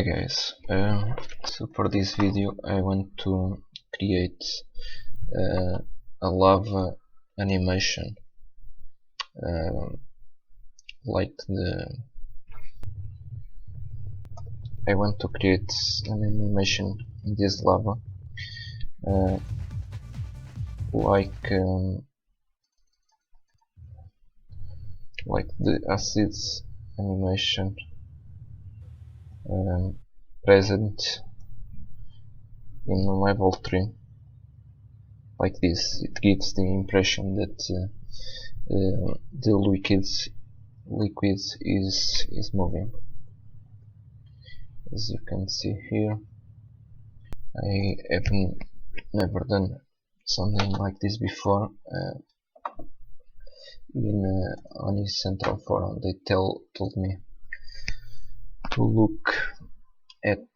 Hey guys, so for this video I want to create a lava animation, like I want to create an animation in this lava, like the acids animation present in level 3. Like this, it gives the impression that the liquid is moving. As you can see here, I have never done something like this before. On his central forum, they told me to look at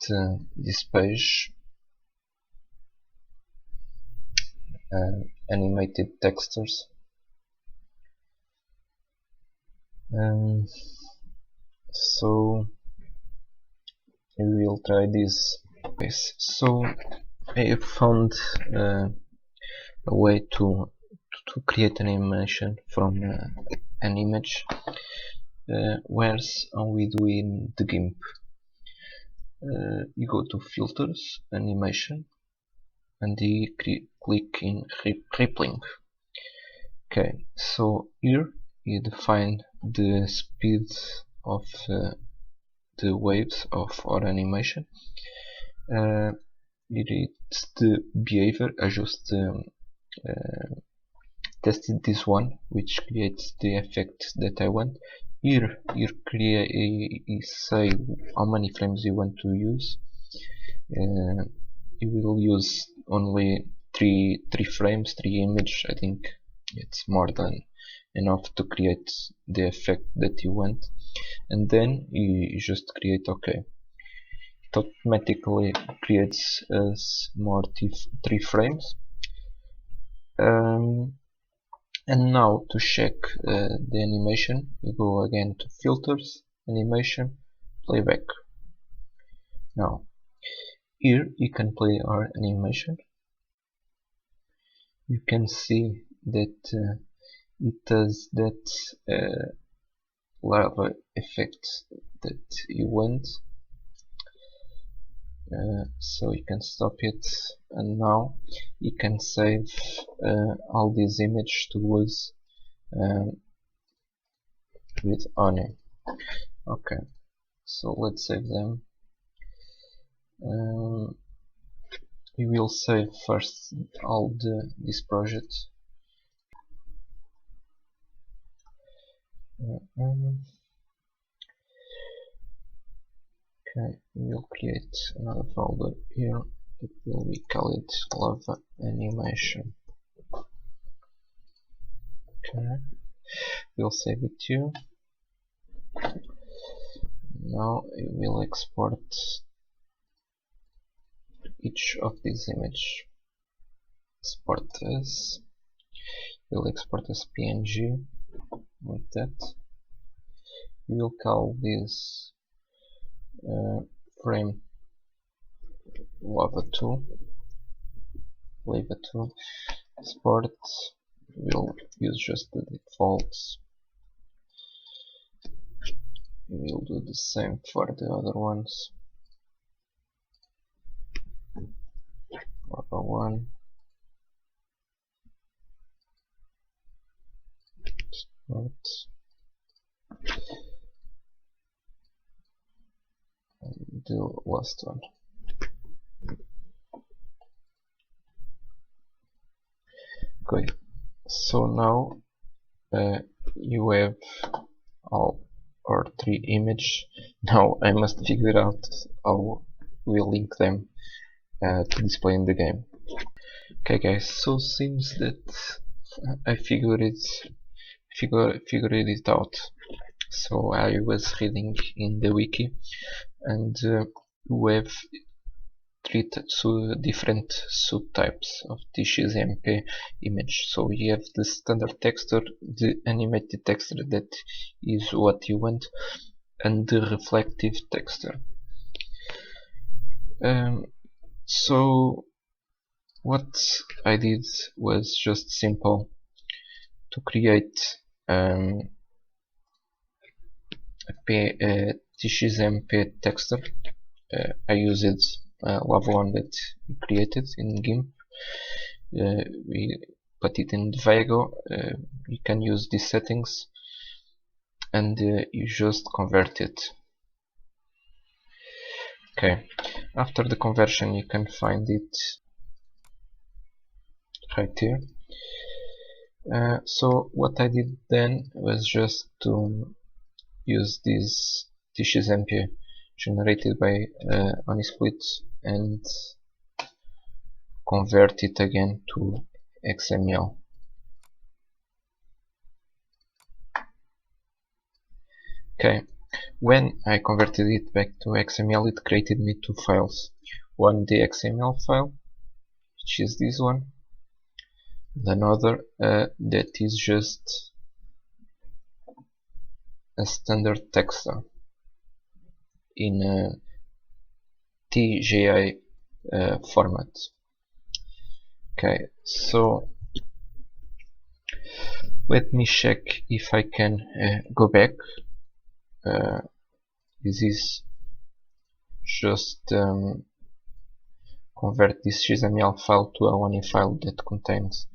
this page, animated textures. So we will try this. So I have found a way to create an animation from an image, whereas we do in the GIMP. You go to filters, animation, and you click in rippling. Okay, so here you define the speed of the waves of our animation. It's the behavior, adjust tested this one, which creates the effect that I want. Here you say how many frames you want to use. You will use only three frames, 3 images. I think it's more than enough to create the effect that you want, and then you just create OK. It automatically creates more 3 frames. And now to check the animation, you go again to filters, animation, playback. Now here you can play our animation. You can see that it does that lava effect that you want. So you can stop it, and now you can save all these images to use with Oni. Okay, so let's save them. We will save first all this project. Okay, we'll create another folder here that will be called lava animation. Okay, we'll save it here. Now we will export each of these images. Export as, we'll export as PNG like that. We will call this frame lava2, export. We'll use just the defaults. We'll do the same for the other ones. Lava1, export, and the last one. Okay, so now you have all our 3 images. Now I must figure out how we link them to display in the game. Okay guys, so seems that I figured it out. So I was reading in the wiki, and we have 3 different subtypes of TXMP image. So you have the standard texture, the animated texture that is what you want, and the reflective texture. So what I did was just simple to create a TXMP texture. I used Lava one that we created in GIMP. We put it in Dvago. You can use these settings and you just convert it. Okay, after the conversion you can find it right here. So what I did then was just to use this TXMP generated by Onisplit and convert it again to XML. Okay, when I converted it back to XML, it created me two files. One the XML file, which is this one, and another that is just a standard texture in a TGI format. Okay, so let me check if I can go back. This is just convert this XML file to a WANI file that contains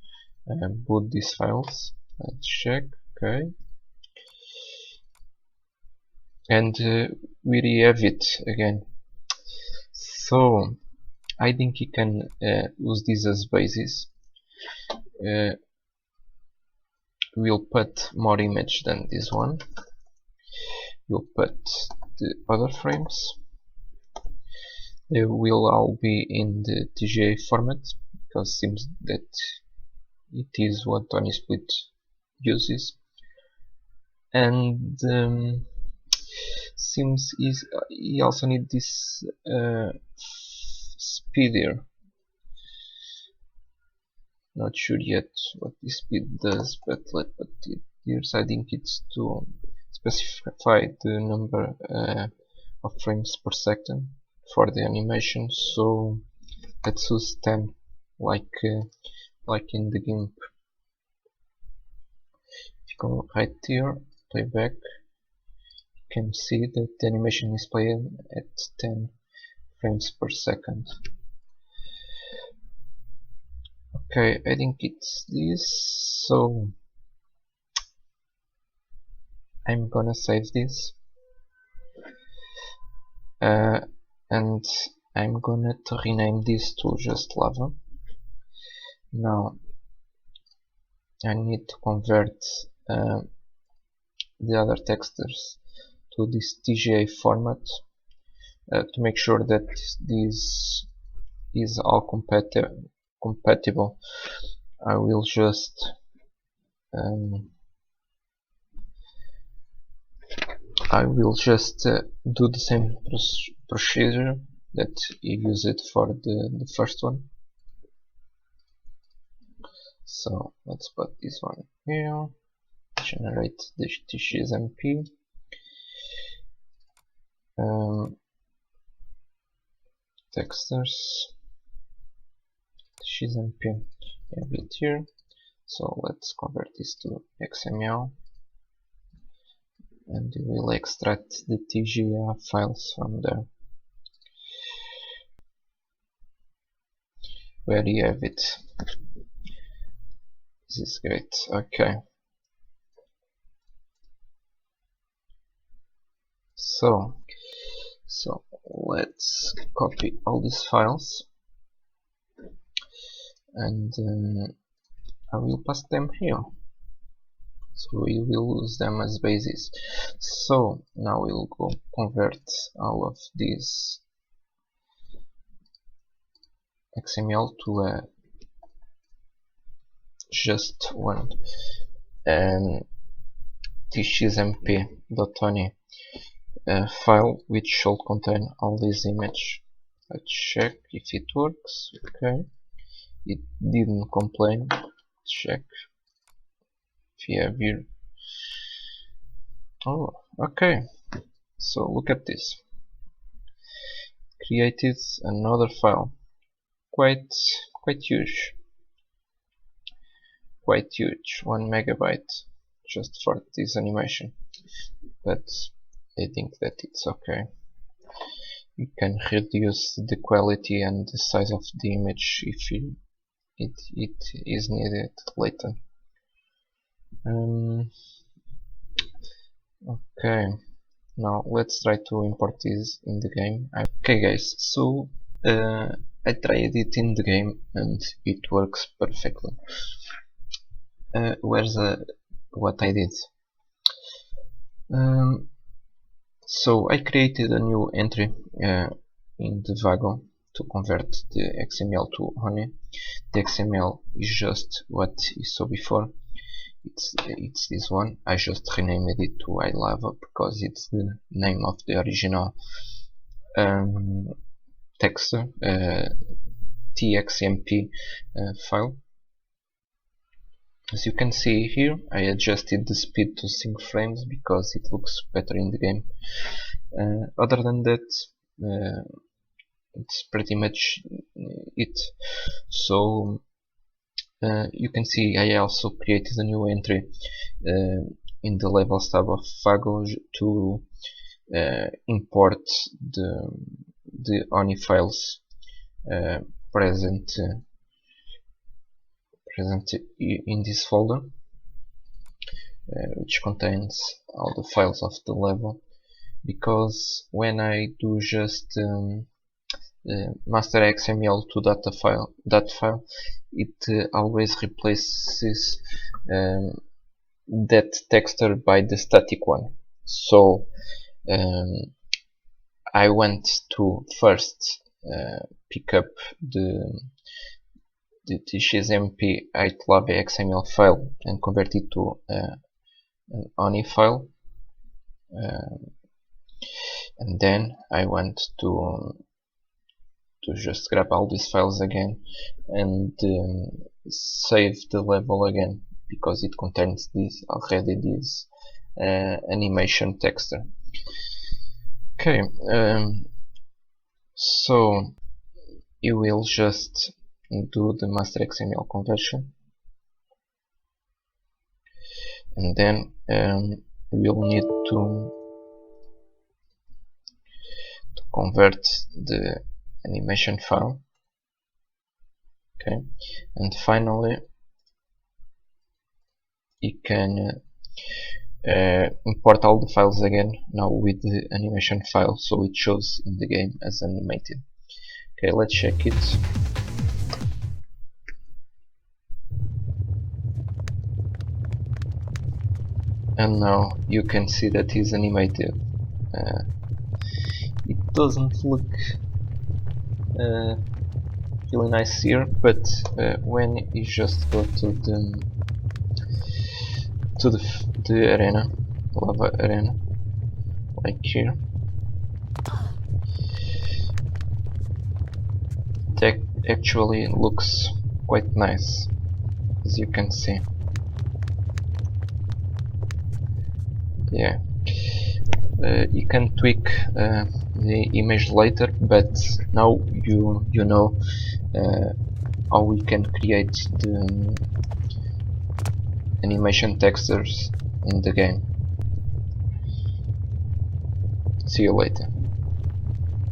both these files. Let's check. Okay, and we have it again. So I think you can use this as basis. We'll put more image than this one. We'll put the other frames. They will all be in the TGA format because it seems that it is what Onisplit uses, and seems you also need this speed here. Not sure yet what this speed does, but let's put it here. I think it's to specify the number of frames per second for the animation. So let's use 10, like in the GIMP. If you go right here, playback, you can see that the animation is playing at 10 frames per second. Okay, I think it's this, so I'm gonna save this and I'm gonna rename this to just lava. Now I need to convert the other textures to this TGA format to make sure that this is all compatible. I will just do the same procedure that you used for the first one. So let's put this one here, generate the TXMP, textures, TXMP, have it here. So let's convert this to XML and we'll extract the TGA files from there. Where you have it. This is great. Okay. So let's copy all these files and I will pass them here. So we will use them as basis. So now we'll go convert all of these XML to a just one TXMP.oni file which should contain all these images. Let's check if it works. Okay, it didn't complain. Check if you have here. Oh, okay. So look at this. created another file, quite huge, 1 megabyte, just for this animation. But I think that it's okay. You can reduce the quality and the size of the image if it is needed later. Okay, now let's try to import this in the game. Okay guys, so I tried it in the game and it works perfectly. Where's what I did? So I created a new entry in the Vago to convert the XML to Honey. The XML is just what you saw before. It's this one. I just renamed it to iLava because it's the name of the original texture txmp file. As you can see here, I adjusted the speed to sync frames because it looks better in the game. Other than that, it's pretty much it. So you can see I also created a new entry in the Levels tab of Vago to import the Honey files present in this folder, which contains all the files of the level, because when I do just master XML to that file, it always replaces that texture by the static one. So I went to first pick up the txmp iLava XML file and convert it to an Honey file, and then I went to just grab all these files again and save the level again, because it contains this animation texture. Okay, so you will just do the master XML conversion, and then we'll need to convert the animation file. Okay, and finally you can import all the files again, now with the animation file, so it shows in the game as animated. Okay, let's check it. And now you can see that it's animated. It doesn't look really nice here, but when you just go to the arena, lava arena, like here, it actually looks quite nice, as you can see. Yeah, you can tweak the image later, but now you know how we can create the animation textures in the game. See you later.